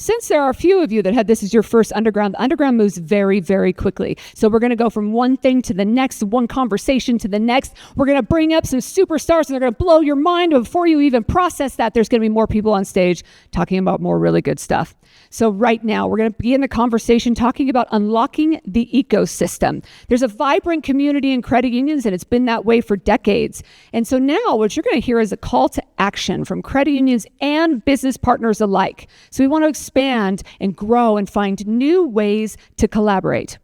since there are a few of you that had this as your first underground, the underground moves very, very quickly. So we're going to go from one thing to the next, one conversation to the next. We're going to bring up some superstars and they're going to blow your mind. But before you even process that, there's going to be more people on stage talking about more really good stuff. So right now, we're going to begin the conversation talking about unlocking the ecosystem. There's a vibrant community in credit unions, and it's been that way for decades. And so now what you're going to hear is a call to action from credit unions and business partners alike. So we want to expand and grow and find new ways to collaborate.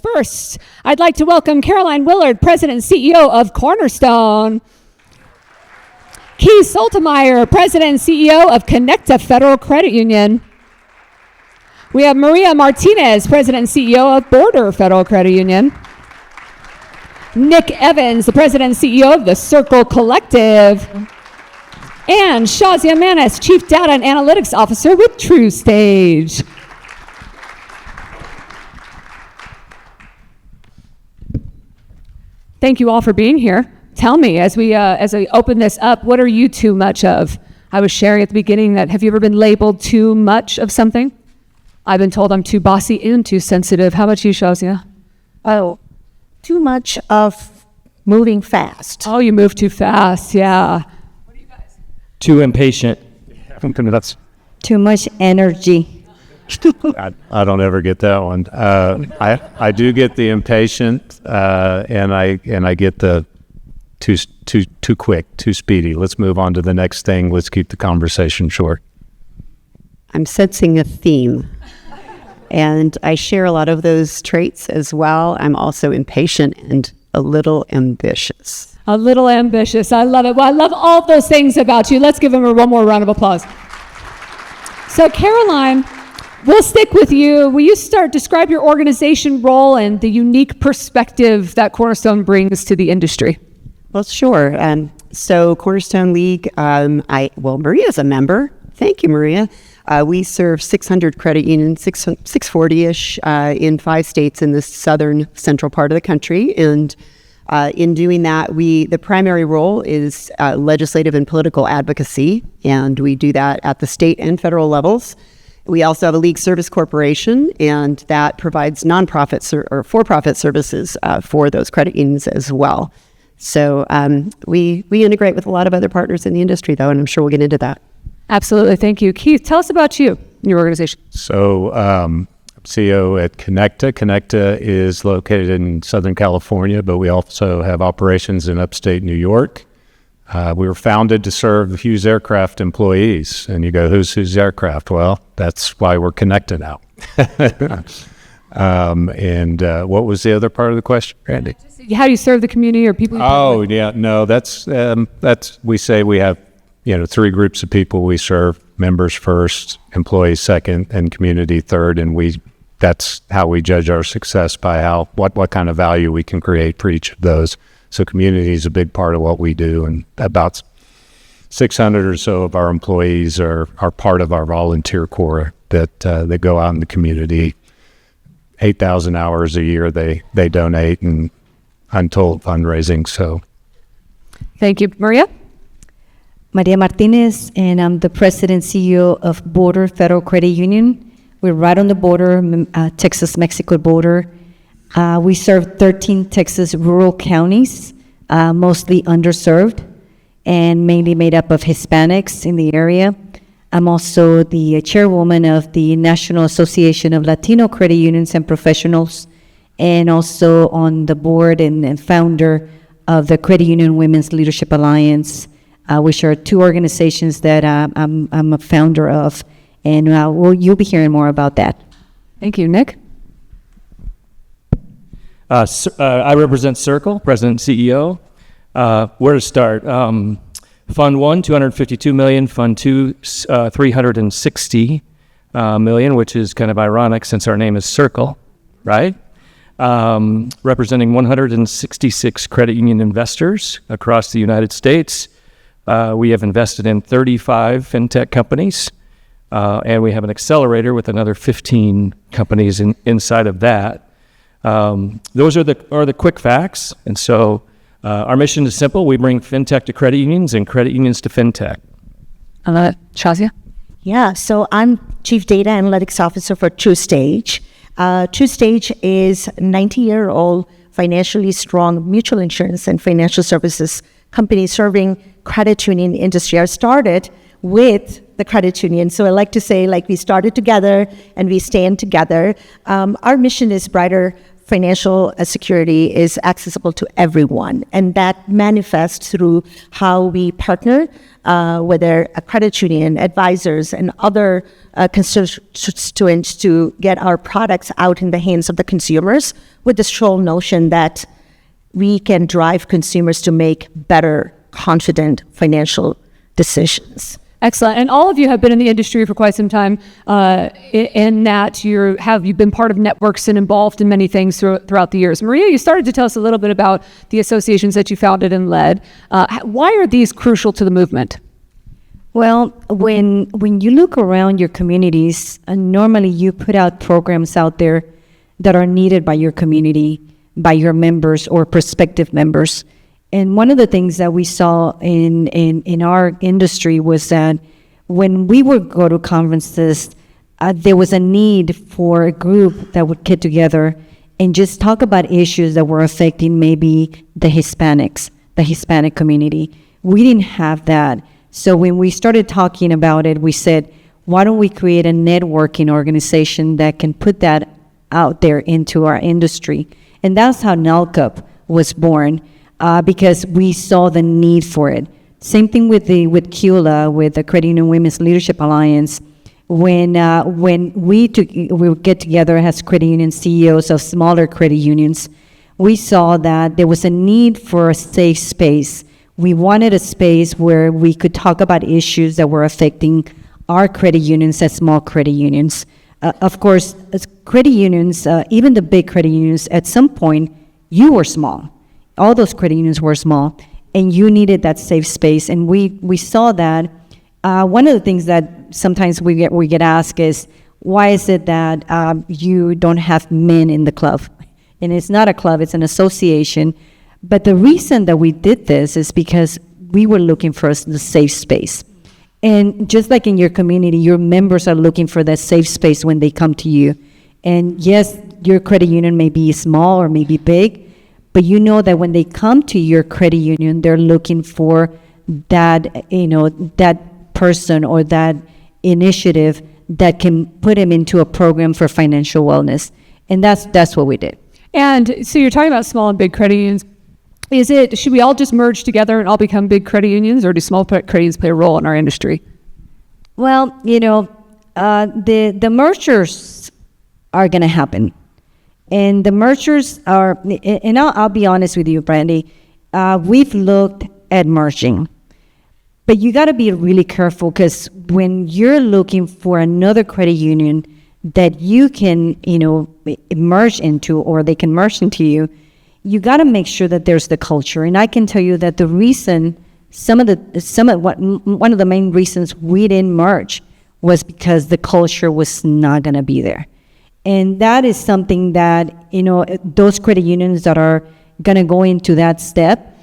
First, I'd like to welcome Caroline Willard, President and CEO of Cornerstone. Keith Soltemeyer, President and CEO of Connecta Federal Credit Union. We have Maria Martinez, President and CEO of Border Federal Credit Union. Nick Evans, the President and CEO of the Circle Collective. And Shazia Manis, Chief Data and Analytics Officer with TrueStage. Thank you all for being here. Tell me, as we open this up, what are you too much of? I was sharing at the beginning that, have you ever been labeled too much of something? I've been told I'm too bossy and too sensitive. How about you, Shazia? Oh, too much of moving fast. Oh, you move too fast, yeah. What are you guys? Too impatient. That's Too much energy. I don't ever get that one. I do get the impatient, and I get the too quick, too speedy. Let's move on to the next thing. Let's keep the conversation short. I'm sensing a theme, and I share a lot of those traits as well. I'm also impatient and a little ambitious. A little ambitious. I love it. Well, I love all those things about you. Let's give him one more round of applause. So, Caroline, we'll stick with you. Will you describe your organization role and the unique perspective that Cornerstone brings to the industry? Well, sure. So Cornerstone League, Maria's a member. Thank you, Maria. We serve 600 credit unions, 640-ish in 5 states in the southern central part of the country. And in doing that, the primary role is legislative and political advocacy, and we do that at the state and federal levels. We also have a league service corporation, and that provides nonprofit or for-profit services for those credit unions as well. So we integrate with a lot of other partners in the industry, though, and I'm sure we'll get into that. Absolutely. Thank you. Keith, tell us about you and your organization. So I'm CEO at Connecta. Connecta is located in Southern California, but we also have operations in upstate New York. We were founded to serve Hughes Aircraft employees. And you go, who's Hughes Aircraft? Well, that's why we're Connecta now. And what was the other part of the question, Randy? How do you serve the community or people? Oh, yeah, no, that's we say we have 3 groups of people we serve: members first, employees second, and community third. And that's how we judge our success, by what kind of value we can create for each of those. So community is a big part of what we do, and about 600 or so of our employees are part of our volunteer corps that go out in the community. 8,000 hours a year they donate, and untold fundraising. So, thank you, Maria. Maria Martinez, and I'm the President and CEO of Border Federal Credit Union. We're right on the border, Texas-Mexico border. We serve 13 Texas rural counties, mostly underserved, and mainly made up of Hispanics in the area. I'm also the chairwoman of the National Association of Latino Credit Unions and Professionals, and also on the board and founder of the Credit Union Women's Leadership Alliance, which are 2 organizations that I'm a founder of, and you'll be hearing more about that. Thank you. Nick? I represent Circle, President and CEO. Where to start? Fund 1, $252 million. Fund 2, $360 million, which is kind of ironic since our name is Circle, right? Representing 166 credit union investors across the United States. We have invested in 35 fintech companies, and we have an accelerator with another 15 companies inside of that. Those are the quick facts, and so our mission is simple. We bring fintech to credit unions and credit unions to fintech. Shazia? Yeah, so I'm Chief Data Analytics Officer for TrueStage. TrueStage is a 90-year-old financially strong mutual insurance and financial services company serving credit union industry. I started with the credit union, so I like to say we started together and we stand together. Our mission is brighter financial security is accessible to everyone, and that manifests through how we partner, whether a credit union, advisors, and other constituents to get our products out in the hands of the consumers with the sole notion that we can drive consumers to make better, confident financial decisions. Excellent. And all of you have been in the industry for quite some time, in that you've been part of networks and involved in many things throughout the years. Maria, you started to tell us a little bit about the associations that you founded and led. Why are these crucial to the movement? Well, when you look around your communities, normally you put out programs out there that are needed by your community, by your members or prospective members. And one of the things that we saw in our industry was that when we would go to conferences, there was a need for a group that would get together and just talk about issues that were affecting maybe the Hispanic community. We didn't have that. So when we started talking about it, we said, why don't we create a networking organization that can put that out there into our industry? And that's how NALCUP was born. Because we saw the need for it. Same thing with CULA, with the Credit Union Women's Leadership Alliance. When we would get together as credit union CEOs of smaller credit unions, we saw that there was a need for a safe space. We wanted a space where we could talk about issues that were affecting our credit unions as small credit unions. Of course, as credit unions, even the big credit unions, at some point, you were small. All those credit unions were small, and you needed that safe space. And we saw that. One of the things that sometimes we get asked is, why is it that you don't have men in the club? And it's not a club, it's an association. But the reason that we did this is because we were looking for the safe space. And just like in your community, your members are looking for that safe space when they come to you. And yes, your credit union may be small or may be big, but you know that when they come to your credit union, they're looking for that, that person or that initiative that can put them into a program for financial wellness. And that's what we did. And so you're talking about small and big credit unions. Should we all just merge together and all become big credit unions, or do small credit unions play a role in our industry? Well, the mergers are going to happen. And the mergers are, and I'll be honest with you, Brandy, we've looked at merging. But you got to be really careful, because when you're looking for another credit union that you can, merge into, or they can merge into you, you got to make sure that there's the culture. And I can tell you that the reason, one of the main reasons we didn't merge was because the culture was not going to be there. And that is something that, those credit unions that are going to go into that step,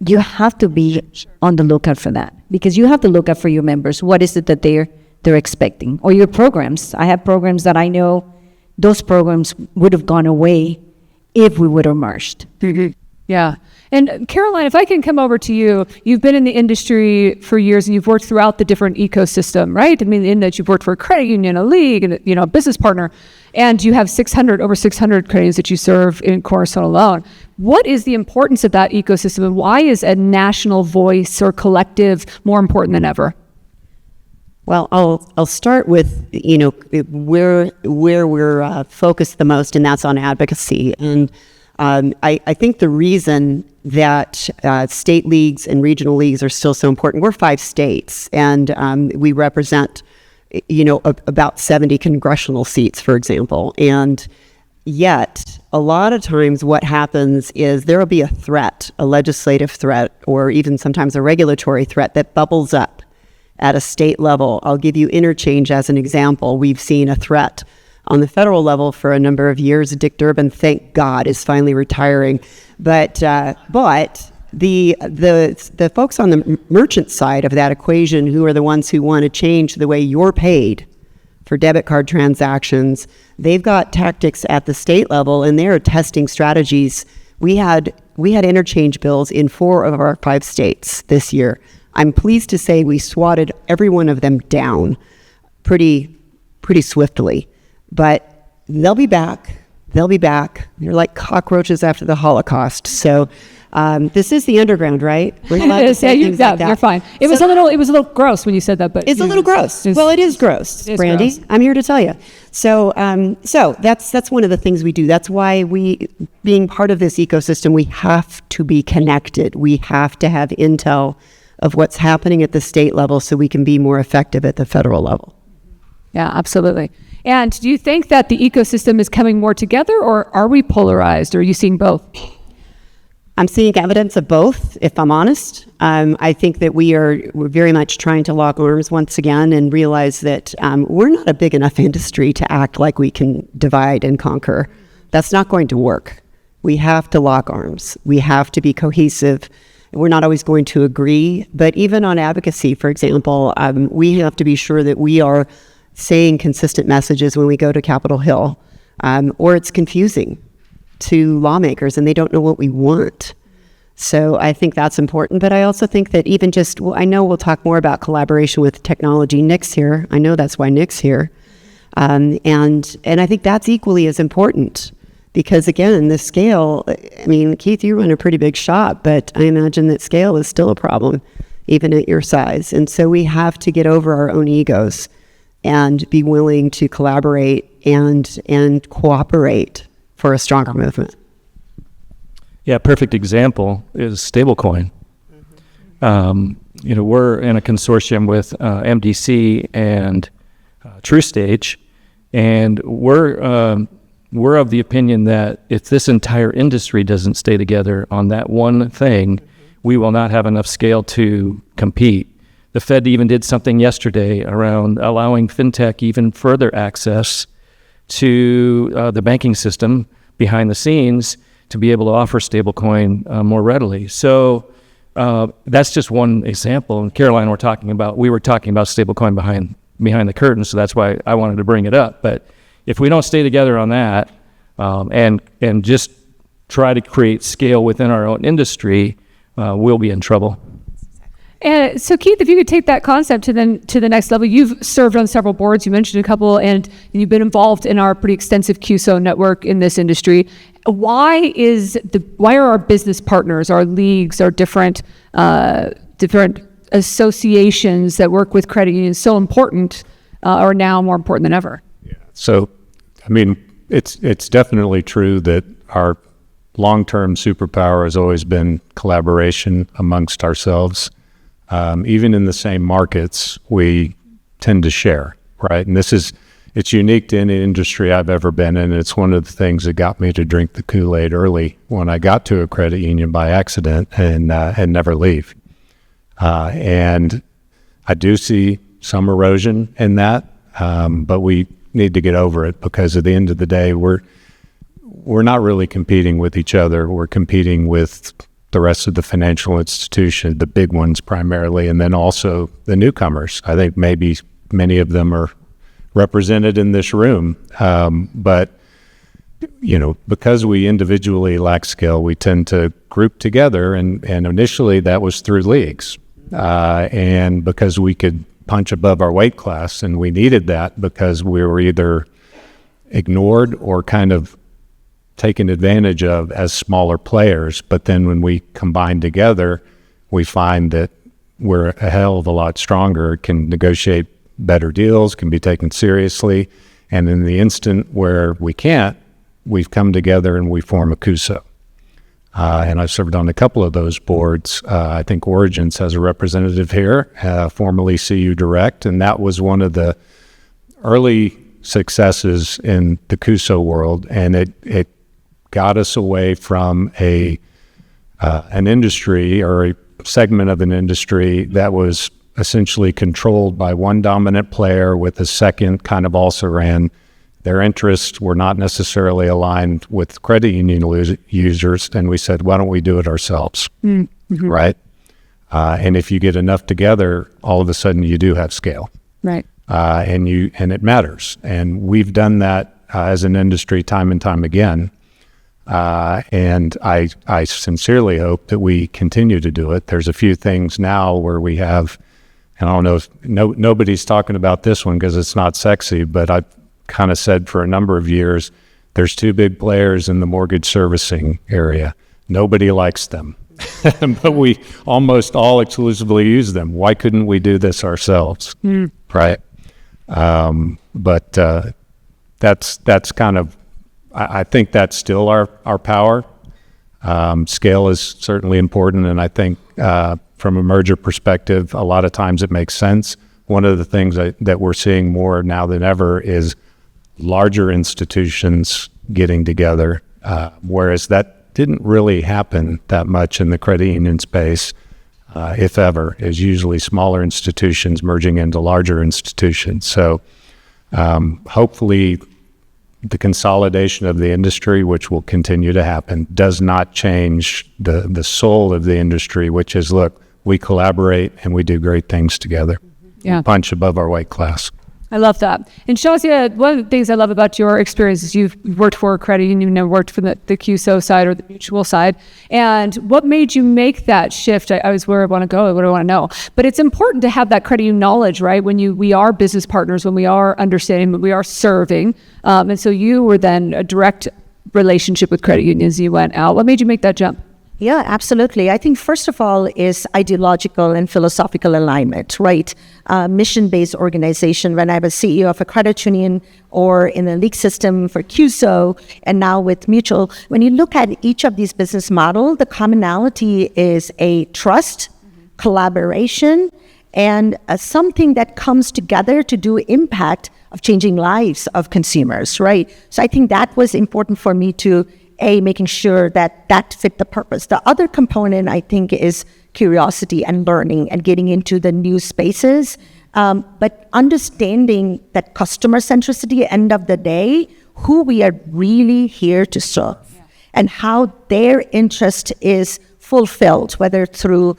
you have to be on the lookout for that, because you have to look out for your members. What is it that they're expecting? Or your programs. I have programs that I know those programs would have gone away if we would have merged. Mm-hmm. Yeah. And Caroline, if I can come over to you, you've been in the industry for years and you've worked throughout the different ecosystem, right? I mean, in that you've worked for a credit union, a league, and a business partner, and you have over 600 credit unions that you serve in Cornerstone alone. What is the importance of that ecosystem, and why is a national voice or collective more important than ever? Well, I'll start with where we're focused the most, and that's on advocacy. And I think the reason that state leagues and regional leagues are still so important, we're 5 states, and we represent, about 70 congressional seats, for example. And yet, a lot of times what happens is there will be a threat, a legislative threat, or even sometimes a regulatory threat that bubbles up at a state level. I'll give you interchange as an example. We've seen a threat on the federal level for a number of years. Dick Durbin, thank God, is finally retiring. But the folks on the merchant side of that equation, who are the ones who want to change the way you're paid for debit card transactions, they've got tactics at the state level, and they're testing strategies. We had interchange bills in 4 of our 5 states this year. I'm pleased to say we swatted every one of them down pretty swiftly, but they'll be back. They'll be back. They're like cockroaches after the Holocaust. So this is the underground, right? We're allowed to say things like that. You're fine. It was a little gross when you said that, but it's a little gross. Well, it is gross, Brandy. Gross. I'm here to tell you. So that's one of the things we do. That's why being part of this ecosystem, we have to be connected. We have to have intel of what's happening at the state level so we can be more effective at the federal level. Yeah, absolutely. And do you think that the ecosystem is coming more together, or are we polarized, or are you seeing both? I'm seeing evidence of both, if I'm honest. I think that we're very much trying to lock arms once again and realize that we're not a big enough industry to act like we can divide and conquer. That's not going to work. We have to lock arms. We have to be cohesive. We're not always going to agree, but even on advocacy, for example, we have to be sure that we are saying consistent messages when we go to Capitol Hill, or it's confusing to lawmakers and they don't know what we want. So I think that's important, but I also think that even I know we'll talk more about collaboration with technology. Nick's here. I know that's why Nick's here. And I think that's equally as important because again, the scale, I mean, Keith, you run a pretty big shop, but I imagine that scale is still a problem even at your size. And so we have to get over our own egos and be willing to collaborate and cooperate for a stronger movement. Yeah, perfect example is stablecoin. We're in a consortium with MDC and TrueStage, and we're of the opinion that if this entire industry doesn't stay together on that one thing, we will not have enough scale to compete. The Fed even did something yesterday around allowing fintech even further access to the banking system behind the scenes to be able to offer stablecoin more readily. So that's just one example. And Caroline, we were talking about stablecoin behind the curtain, so that's why I wanted to bring it up. But if we don't stay together on that and just try to create scale within our own industry, we'll be in trouble. And so, Keith, if you could take that concept to the next level, you've served on several boards. You mentioned a couple, and you've been involved in our pretty extensive CUSO network in this industry. Why are our business partners, our leagues, our different associations that work with credit unions so important, or now more important than ever? Yeah. So, I mean, it's definitely true that our long-term superpower has always been collaboration amongst ourselves. Even in the same markets, we tend to share, right? And it's unique to any industry I've ever been in. It's one of the things that got me to drink the Kool-Aid early when I got to a credit union by accident and never leave. And I do see some erosion in that, but we need to get over it because at the end of the day, we're not really competing with each other. We're competing with the rest of the financial institution, the big ones primarily, and then also the newcomers. I think maybe many of them are represented in this room. But, because we individually lack scale, we tend to group together, and initially that was through leagues. And because we could punch above our weight class, and we needed that because we were either ignored or kind of taken advantage of as smaller players. But then when we combine together, we find that we're a hell of a lot stronger, can negotiate better deals, can be taken seriously. And in the instant where we can't, we've come together and we form a CUSO. And I've served on a couple of those boards. I think Origins has a representative here, formerly CU Direct, and that was one of the early successes in the CUSO world, and it got us away from an industry or a segment of an industry that was essentially controlled by one dominant player with a second kind of also ran Their interests were not necessarily aligned with credit union users, and we said, why don't we do it ourselves, right? And if you get enough together, all of a sudden you do have scale, Right. and it matters. And we've done that as an industry time and time again. And I sincerely hope that we continue to do it. There's a few things now where we have, and I don't know if nobody's talking about this one because it's not sexy, but I've kind of said for a number of years, there's two big players in the mortgage servicing area. Nobody likes them, but we almost all exclusively use them. Why couldn't we do this ourselves? Right. But that's kind of, I think that's still our power. Scale is certainly important, and I think from a merger perspective, a lot of times it makes sense. One of the things that we're seeing more now than ever is larger institutions getting together, whereas that didn't really happen that much in the credit union space, if ever. Is usually smaller institutions merging into larger institutions. So hopefully the consolidation of the industry, which will continue to happen, does not change the soul of the industry, which is, look, we collaborate and we do great things together. Yeah. Punch above our weight class. I love that. And Shazia, one of the things I love about your experience is you've worked for a credit union and worked for the CUSO side or the mutual side. And what made you make that shift? I was where I want to go, what I want to know. But it's important to have that credit union knowledge, right? When we are business partners, when we are understanding, when we are serving. And so you were then a direct relationship with credit unions. You went out. What made you make that jump? Yeah, absolutely. I think first of all is ideological and philosophical alignment, right? Mission-based organization. When I was CEO of a credit union or in the league system for CUSO and now with Mutual, when you look at each of these business models, the commonality is a trust, collaboration, and something that comes together to do impact of changing lives of consumers, right? So I think that was important for me to making sure that fit the purpose. The other component, I think, is curiosity and learning and getting into the new spaces, but understanding that customer centricity, end of the day, who we are really here to serve and how their interest is fulfilled, whether through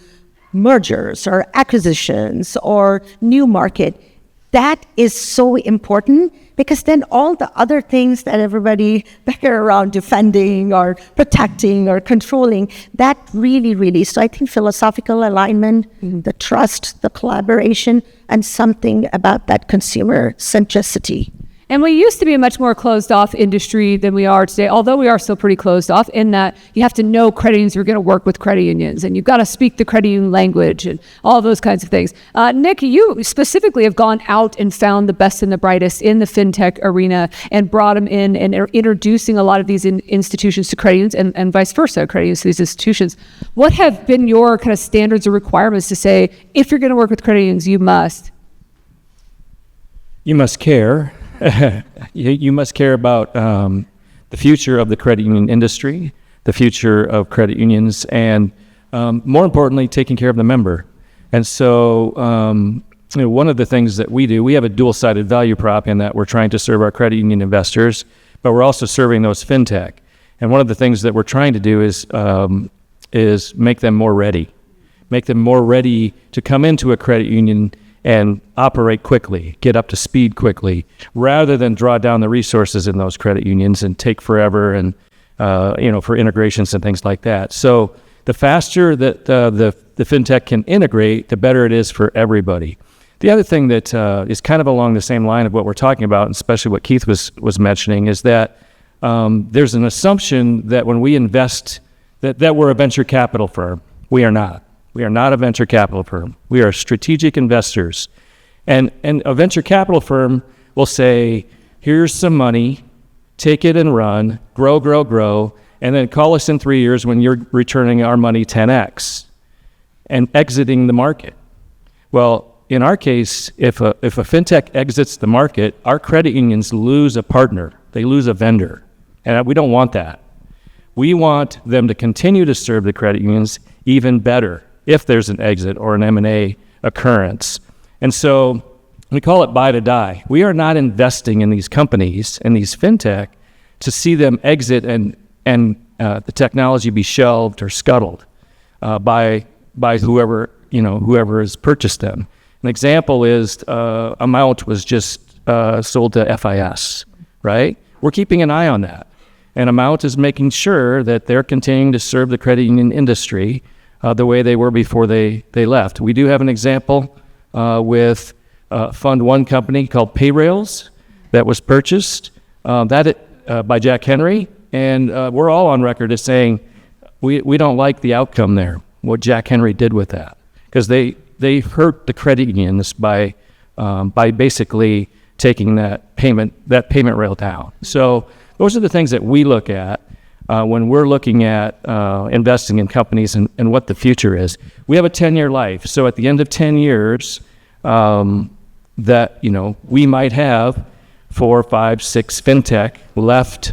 mergers or acquisitions or new market. That is so important because then all the other things that everybody back around defending or protecting or controlling, that really, so I think philosophical alignment, the trust, the collaboration, and something about that consumer centricity. And we used to be a much more closed off industry than we are today, although we are still pretty closed off in that you have to know credit unions, you're going to work with credit unions, and you've got to speak the credit union language and all those kinds of things. Nick, you specifically have gone out and found the best and the brightest in the fintech arena and brought them in and are introducing a lot of these institutions to credit unions and vice versa, credit unions to these institutions. What have been your kind of standards or requirements to say, if you're going to work with credit unions, you must care. You must care about the future of the credit union industry, the future of credit unions, and more importantly, taking care of the member. And so one of the things that we do, we have a dual-sided value prop in that we're trying to serve our credit union investors, but we're also serving those fintech. And one of the things that we're trying to do is make them more ready to come into a credit union and operate quickly, get up to speed quickly, rather than draw down the resources in those credit unions and take forever and for integrations and things like that. So the faster that the fintech can integrate, the better it is for everybody. The other thing that is kind of along the same line of what we're talking about, and especially what Keith was mentioning, is that there's an assumption that when we invest, that we're a venture capital firm. We are not. We are not a venture capital firm. We are strategic investors. And a venture capital firm will say, here's some money, take it and run, grow, and then call us in 3 years when you're returning our money 10x and exiting the market. Well, in our case, if a fintech exits the market, our credit unions lose a partner. They lose a vendor. And we don't want that. We want them to continue to serve the credit unions even better if there's an exit or an M&A occurrence. And so We call it buy to die. We are not investing in these companies and these fintech to see them exit and the technology be shelved or scuttled by whoever has purchased them. An example is Amount was just sold to FIS, right? We're keeping an eye on that. And Amount is making sure that they're continuing to serve the credit union industry the way they were before they left. We do have an example with Fund One company called Payrails that was purchased by Jack Henry. And we're all on record as saying we don't like the outcome there, what Jack Henry did with that. Because they hurt the credit unions by basically taking that payment rail down. So those are the things that we look at when we're looking at investing in companies and what the future is. We have a 10-year life. So at the end of 10 years, that we might have 4, 5, 6 fintech left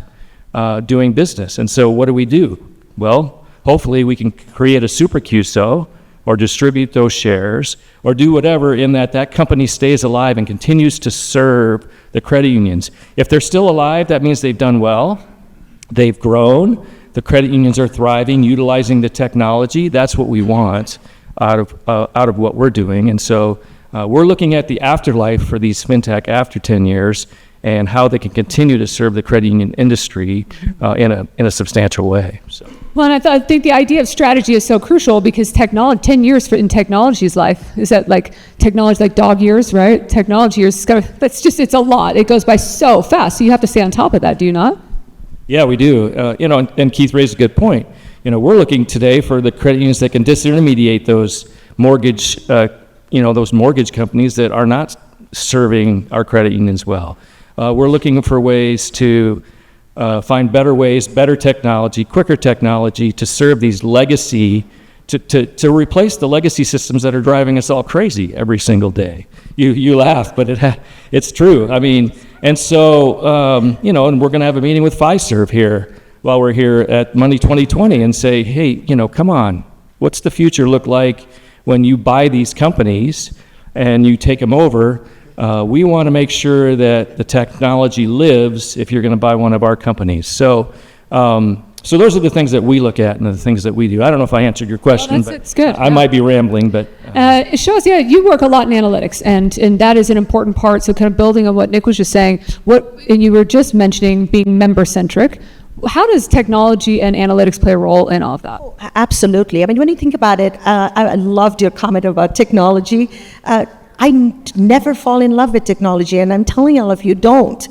doing business. And so what do? Well, hopefully we can create a super QSO or distribute those shares or do whatever in that company stays alive and continues to serve the credit unions. If they're still alive, that means they've done well. They've grown. The credit unions are thriving, utilizing the technology. That's what we want out of what we're doing. And so we're looking at the afterlife for these fintech after 10 years and how they can continue to serve the credit union industry in a substantial way. So. Well, and I think the idea of strategy is so crucial because 10 years in technology's life, is that like technology, like dog years, right? Technology years, it's a lot. It goes by so fast. So you have to stay on top of that, do you not? Yeah, we do. And Keith raised a good point. We're looking today for the credit unions that can disintermediate those mortgage companies that are not serving our credit unions well. We're looking for ways to find better ways, better technology, quicker technology to serve these legacy, to replace the legacy systems that are driving us all crazy every single day. You laugh, but it's true. I mean, and so, and we're going to have a meeting with Fiserv here while we're here at Money 2020 and say, hey, come on, what's the future look like when you buy these companies and you take them over? We want to make sure that the technology lives if you're going to buy one of our companies. So those are the things that we look at and the things that we do. I don't know if I answered your question, but it's good. I might be rambling. But it shows, you work a lot in analytics, and that is an important part. So kind of building on what Nick was just saying, and you were just mentioning being member-centric. How does technology and analytics play a role in all of that? Oh, absolutely. I mean, when you think about it, I loved your comment about technology. I never fall in love with technology, and I'm telling all of you, don't,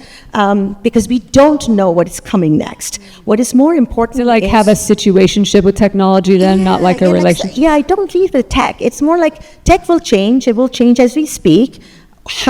because we don't know what is coming next. What is more important is have a situationship with technology then, not like a relationship? I don't leave with tech. It's more like tech will change. It will change as we speak.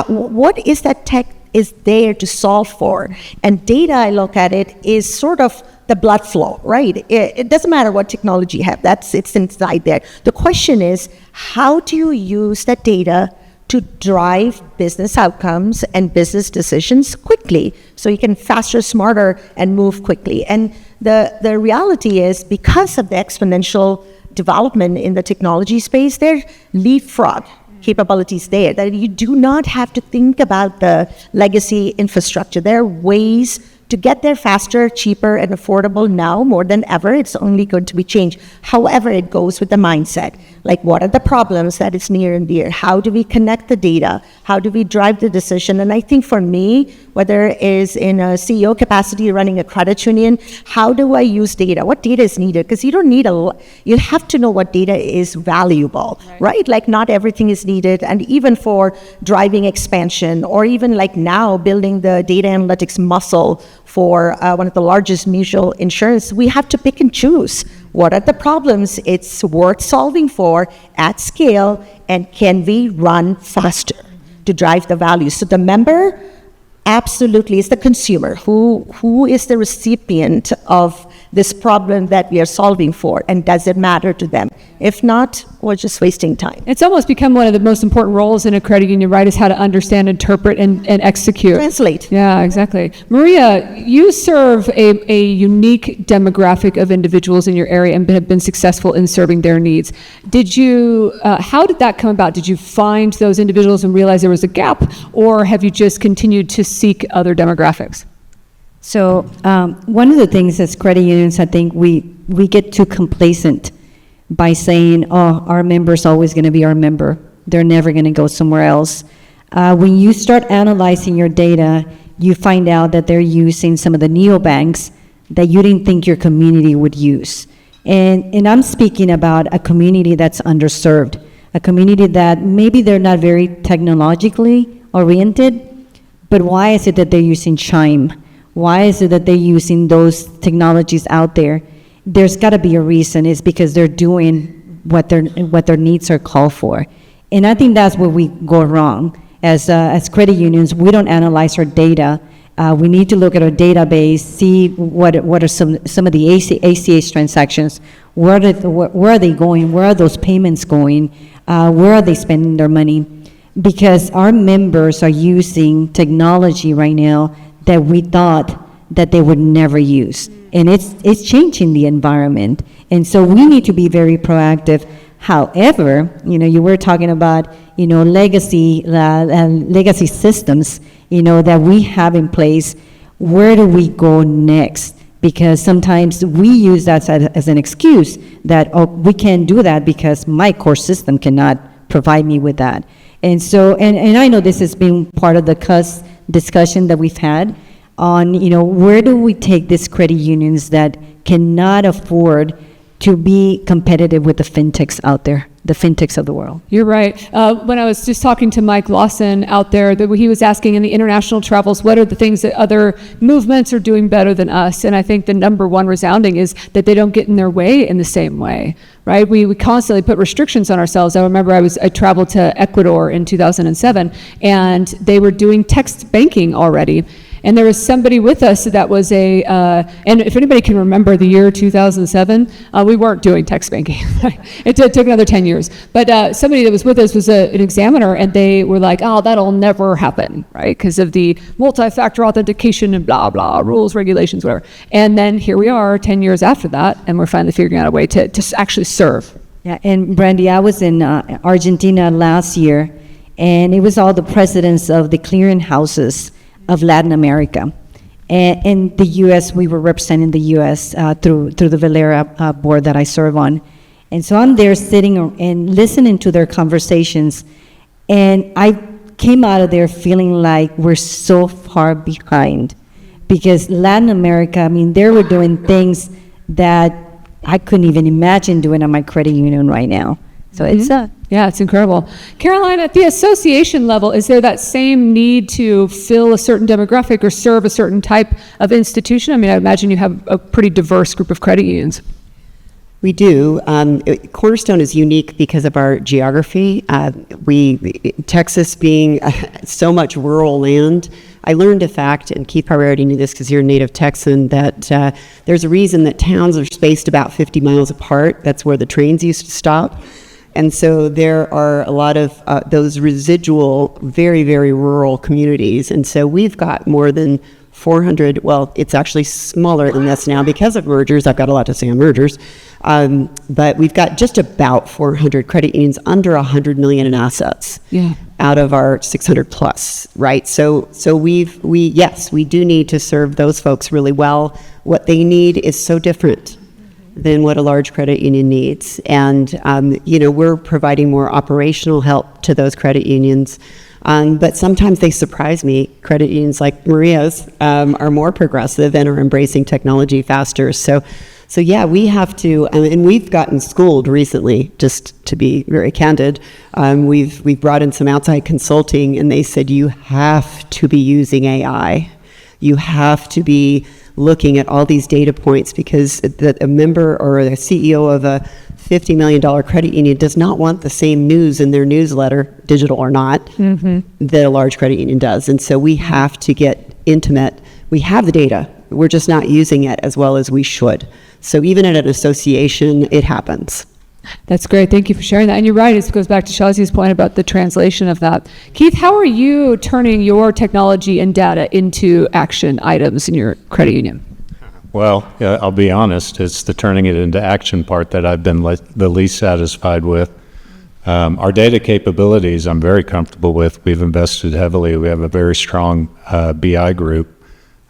What is that tech is there to solve for? And data, I look at it, is sort of the blood flow, right? It doesn't matter what technology you have. It's inside there. The question is, how do you use that data to drive business outcomes and business decisions quickly so you can faster, smarter, and move quickly? And the reality is, because of the exponential development in the technology space, there are leapfrog capabilities there that you do not have to think about the legacy infrastructure. There are ways to get there faster, cheaper, and affordable now more than ever. It's only going to be changed. However, it goes with the mindset. Like, what are the problems that is near and dear? How do we connect the data? How do we drive the decision? And I think for me, whether it is in a CEO capacity running a credit union, how do I use data? What data is needed? Because you don't need you have to know what data is valuable, right? Like, not everything is needed. And even for driving expansion, or even like now building the data analytics muscle for one of the largest mutual insurance, we have to pick and choose. What are the problems it's worth solving for at scale, and can we run faster to drive the value? So the member absolutely is the consumer who is the recipient of this problem that we are solving for, and does it matter to them? If not, we're just wasting time. It's almost become one of the most important roles in a credit union, right, is how to understand, interpret, and execute. Translate. Yeah, exactly. Maria, you serve a unique demographic of individuals in your area and have been successful in serving their needs. How did that come about? Did you find those individuals and realize there was a gap, or have you just continued to seek other demographics? So one of the things as credit unions, I think we get too complacent by saying, oh, our member's always going to be our member. They're never going to go somewhere else. When you start analyzing your data, you find out that they're using some of the neobanks that you didn't think your community would use. And I'm speaking about a community that's underserved, a community that maybe they're not very technologically oriented, but why is it that they're using Chime? Why is it that they're using those technologies out there? There's got to be a reason. It's because they're doing what their needs are called for. And I think that's where we go wrong. As credit unions, we don't analyze our data. We need to look at our database, see what are some of the ACH transactions, where are they going, where are those payments going, where are they spending their money? Because our members are using technology right now that we thought that they would never use. And it's changing the environment. And so we need to be very proactive. However, you were talking about, legacy systems, that we have in place. Where do we go next? Because sometimes we use that as an excuse that, oh, we can't do that because my core system cannot provide me with that. And so, and I know this has been part of the CUSS discussion that we've had on, where do we take these credit unions that cannot afford to be competitive with the fintechs out there, the fintechs of the world. You're right. When I was just talking to Mike Lawson out there, he was asking in the international travels, what are the things that other movements are doing better than us? And I think the number one resounding is that they don't get in their way in the same way, right? We constantly put restrictions on ourselves. I remember I traveled to Ecuador in 2007, and they were doing text banking already. And there was somebody with us that was and if anybody can remember the year 2007, we weren't doing text banking. It took another 10 years. But somebody that was with us was an examiner, and they were like, oh, that'll never happen, right? Because of the multi-factor authentication and blah, blah, rules, regulations, whatever. And then here we are 10 years after that, and we're finally figuring out a way to actually serve. Yeah, and Brandy, I was in Argentina last year, and it was all the presidents of the clearing houses of Latin America. And in the U.S., we were representing the U.S. Through the Valera board that I serve on. And so I'm there sitting and listening to their conversations, and I came out of there feeling like we're so far behind. Because Latin America, they were doing things that I couldn't even imagine doing at my credit union right now. So it's incredible. Caroline, at the association level, is there that same need to fill a certain demographic or serve a certain type of institution? I imagine you have a pretty diverse group of credit unions. We do. Cornerstone is unique because of our geography. Texas being so much rural land, I learned a fact, and Keith probably already knew this because you're a native Texan, that there's a reason that towns are spaced about 50 miles apart. That's where the trains used to stop. And so there are a lot of those residual, very, very rural communities. And so we've got more than 400, well, it's actually smaller than this now because of mergers. I've got a lot to say on mergers. But we've got just about 400 credit unions under 100 million in assets out of our 600 plus, right? So we do need to serve those folks really well. What they need is so different than what a large credit union needs. And, we're providing more operational help to those credit unions. But sometimes they surprise me. Credit unions like Maria's are more progressive and are embracing technology faster. So we have to, and we've gotten schooled recently, just to be very candid. We've brought in some outside consulting, and they said, you have to be using AI. You have to be looking at all these data points, because a member or a CEO of a $50 million credit union does not want the same news in their newsletter, digital or not, that a large credit union does. And so we have to get intimate. We have the data. We're just not using it as well as we should. So even at an association, it happens. That's great. Thank you for sharing that. And you're right. It goes back to Shazia's point about the translation of that. Keith, how are you turning your technology and data into action items in your credit union? Well, I'll be honest, it's the turning it into action part that I've been the least satisfied with. Our data capabilities, I'm very comfortable with. We've invested heavily. We have a very strong BI group.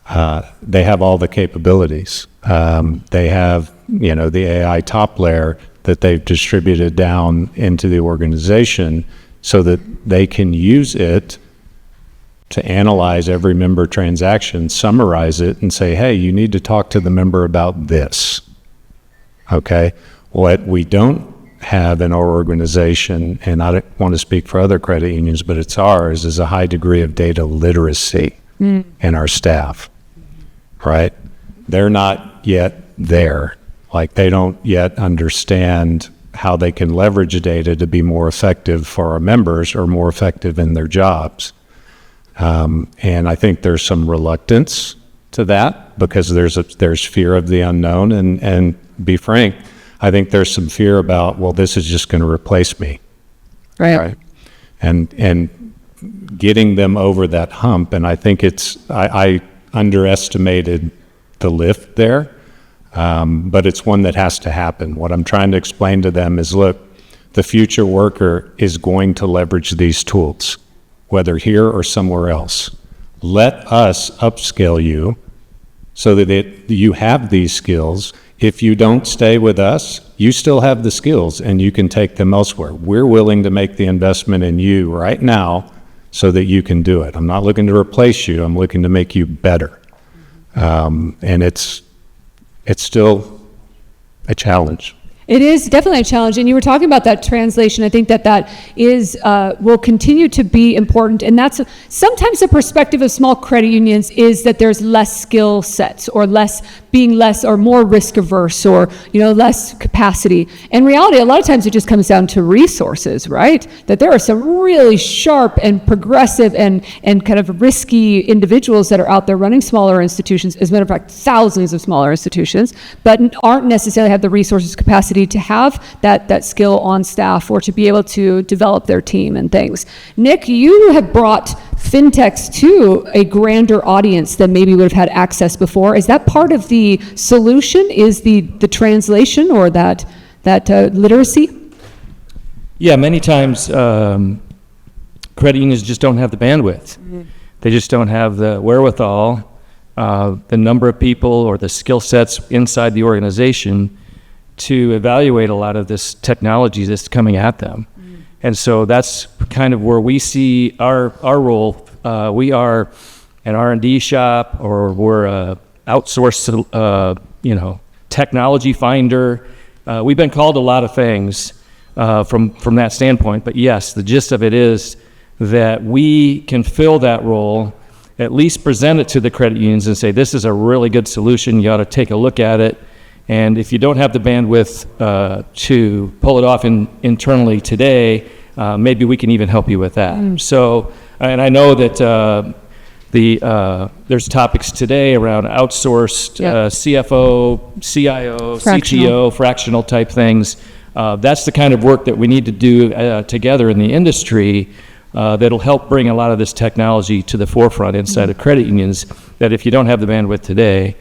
They have all the capabilities. They have, the AI top layer that they've distributed down into the organization so that they can use it to analyze every member transaction, summarize it, and say, hey, you need to talk to the member about this. Okay? What we don't have in our organization, and I don't want to speak for other credit unions, but it's ours, is a high degree of data literacy in our staff, right? They're not yet there. Like, they don't yet understand how they can leverage data to be more effective for our members or more effective in their jobs. And I think there's some reluctance to that because there's fear of the unknown. And be frank, I think there's some fear about, well, this is just going to replace me. Right. And getting them over that hump. And I think I underestimated the lift there. But it's one that has to happen. What I'm trying to explain to them is, look, the future worker is going to leverage these tools, whether here or somewhere else. Let us upskill you so that you have these skills. If you don't stay with us, you still have the skills and you can take them elsewhere. We're willing to make the investment in you right now so that you can do it. I'm not looking to replace you. I'm looking to make you better. And it's still a challenge. It is definitely a challenge, and you were talking about that translation. I think that is will continue to be important, and that's sometimes the perspective of small credit unions is that there's less skill sets or being less or more risk averse or less capacity. In reality, a lot of times it just comes down to resources, right? That there are some really sharp and progressive and kind of risky individuals that are out there running smaller institutions. As a matter of fact, thousands of smaller institutions, but aren't necessarily have the resources, capacity to have that skill on staff or to be able to develop their team and things. Nick, you have brought fintechs to a grander audience than maybe would have had access before. Is that part of the solution? Is the translation or that literacy? Yeah, many times credit unions just don't have the bandwidth. Mm-hmm. They just don't have the wherewithal, the number of people or the skill sets inside the organization to evaluate a lot of this technology that's coming at them. Mm. And so that's kind of where we see our role. We are an R&D shop, or we're a outsourced, technology finder. We've been called a lot of things from that standpoint, but yes, the gist of it is that we can fill that role, at least present it to the credit unions and say, this is a really good solution, you ought to take a look at it. And if you don't have the bandwidth to pull it off internally today, maybe we can even help you with that. Mm. So, and I know that there's topics today around outsourced CFO, CIO, CTO, fractional type things. That's the kind of work that we need to do together in the industry that'll help bring a lot of this technology to the forefront inside of credit unions, that if you don't have the bandwidth today,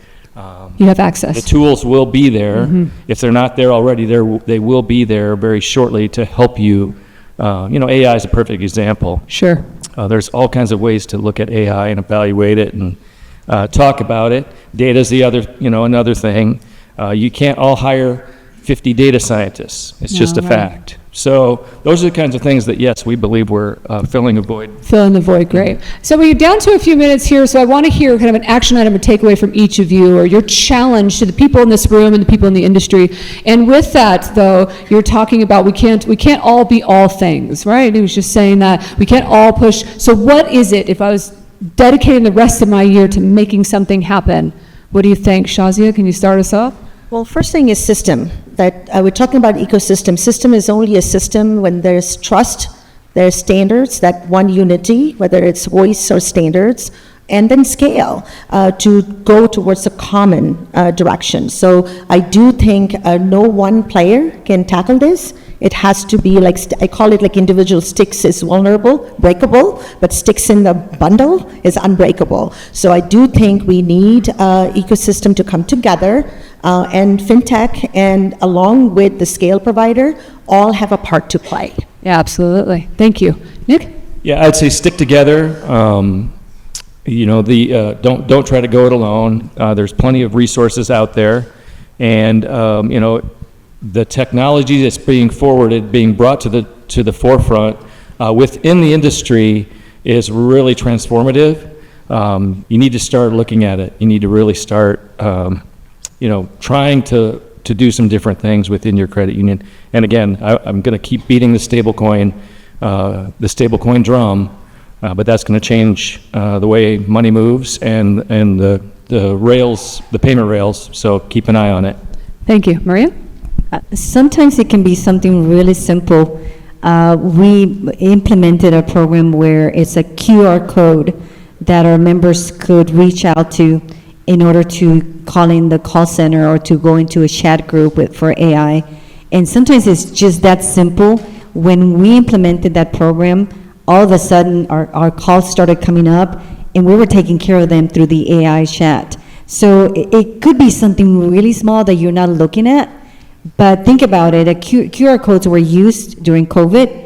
you have access. The tools will be there. Mm-hmm. If they're not there already, they will be there very shortly to help you. AI is a perfect example. Sure. There's all kinds of ways to look at AI and evaluate it and talk about it. Data is the other, another thing. You can't all hire 50 data scientists. It's just a fact. So those are the kinds of things that, yes, we believe we're filling a void. Filling the void, great. So we're down to a few minutes here, so I want to hear kind of an action item or takeaway from each of you, or your challenge to the people in this room and the people in the industry. And with that, though, you're talking about we can't all be all things, right? He was just saying that we can't all push. So what is it, if I was dedicating the rest of my year to making something happen, what do you think? Shazia, can you start us off? Well, first thing is system. That we're talking about ecosystem. System is only a system when there's trust, there's standards, that one unity, whether it's voice or standards, and then scale to go towards a common direction. So I do think no one player can tackle this. It has to be like, I call it like individual sticks is vulnerable, breakable, but sticks in the bundle is unbreakable. So I do think we need ecosystem to come together, and fintech and along with the scale provider all have a part to play. Yeah, absolutely. Thank you. Nick? Yeah, I'd say stick together. Don't try to go it alone. There's plenty of resources out there, and the technology that's being forwarded, being brought to the forefront within the industry is really transformative. You need to start looking at it. You need to really start, trying to do some different things within your credit union. And again, I'm going to keep beating the stablecoin drum, but that's going to change the way money moves and the rails, the payment rails. So keep an eye on it. Thank you. Maria? Sometimes it can be something really simple. We implemented a program where it's a QR code that our members could reach out to in order to call in the call center or to go into a chat group for AI. And sometimes it's just that simple. When we implemented that program, all of a sudden our calls started coming up and we were taking care of them through the AI chat. So it could be something really small that you're not looking at, but think about it, QR codes were used during COVID,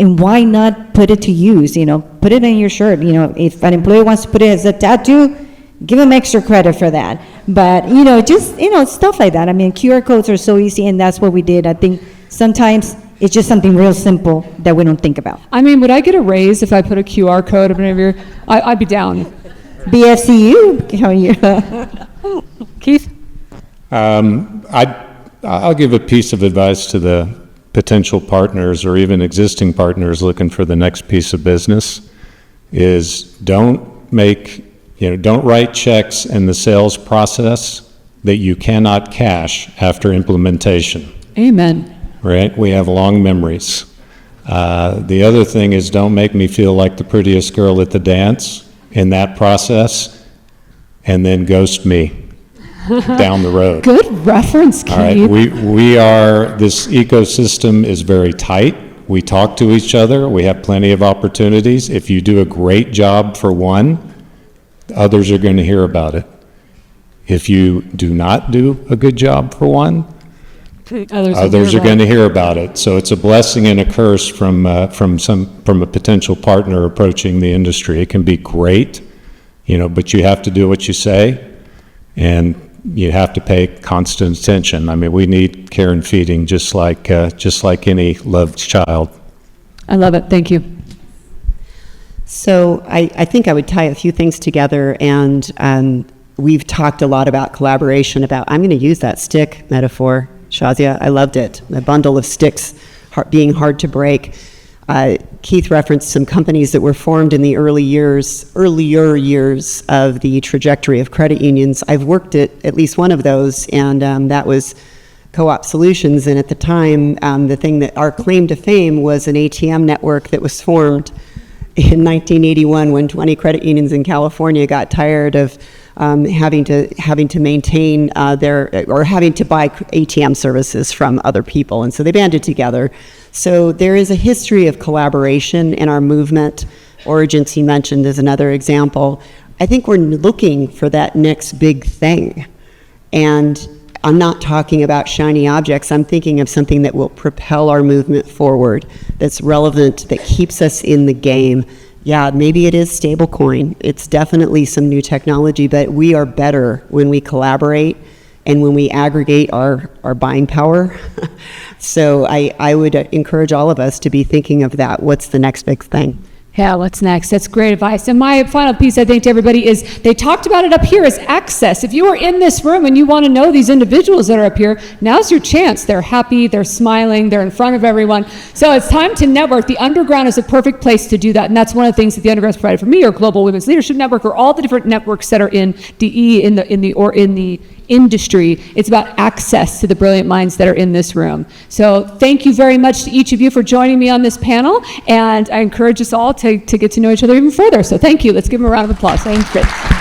and why not put it to use, put it in your shirt. If an employee wants to put it as a tattoo, give them extra credit for that. But, just, stuff like that. I mean, QR codes are so easy, and that's what we did. I think sometimes it's just something real simple that we don't think about. I mean, would I get a raise if I put a QR code up in every? I'd be down. BFCU, Keith? I'll give a piece of advice to the potential partners or even existing partners looking for the next piece of business is don't write checks in the sales process that you cannot cash after implementation. Amen. Right? We have long memories. The other thing is don't make me feel like the prettiest girl at the dance in that process and then ghost me down the road. Good reference, Keith. All right, this ecosystem is very tight. We talk to each other. We have plenty of opportunities. If you do a great job for one, others are going to hear about it. If you do not do a good job for one, others are going to hear about it. So it's a blessing and a curse from a potential partner approaching the industry. It can be great, but you have to do what you say, and you have to pay constant attention. I mean, we need care and feeding just like any loved child. I love it. Thank you. So I think I would tie a few things together, and we've talked a lot about collaboration, I'm going to use that stick metaphor, Shazia. I loved it. A bundle of sticks being hard to break. Keith referenced some companies that were formed in the earlier years of the trajectory of credit unions. I've worked at least one of those, and that was Co-op Solutions. And at the time, the thing that our claim to fame was an ATM network that was formed in 1981 when 20 credit unions in California got tired of having to maintain having to buy ATM services from other people, and so they banded together. So there is a history of collaboration in our movement. Origins he mentioned is another example. I think we're looking for that next big thing, and I'm not talking about shiny objects. I'm thinking of something that will propel our movement forward, that's relevant, that keeps us in the game. Yeah, maybe it is stablecoin. It's definitely some new technology, but we are better when we collaborate and when we aggregate our buying power. So I would encourage all of us to be thinking of that. What's the next big thing? Yeah, what's next? That's great advice. And my final piece, I think, to everybody is they talked about it up here as access. If you are in this room and you want to know these individuals that are up here, now's your chance. They're happy, they're smiling, they're in front of everyone. So it's time to network. The Underground is a perfect place to do that. And that's one of the things that the Underground's provided for me, or Global Women's Leadership Network, or all the different networks that are in DE, in the industry. It's about access to the brilliant minds that are in this room. So thank you very much to each of you for joining me on this panel, and I encourage us all to get to know each other even further. So thank you. Let's give them a round of applause. Thanks, Fritz.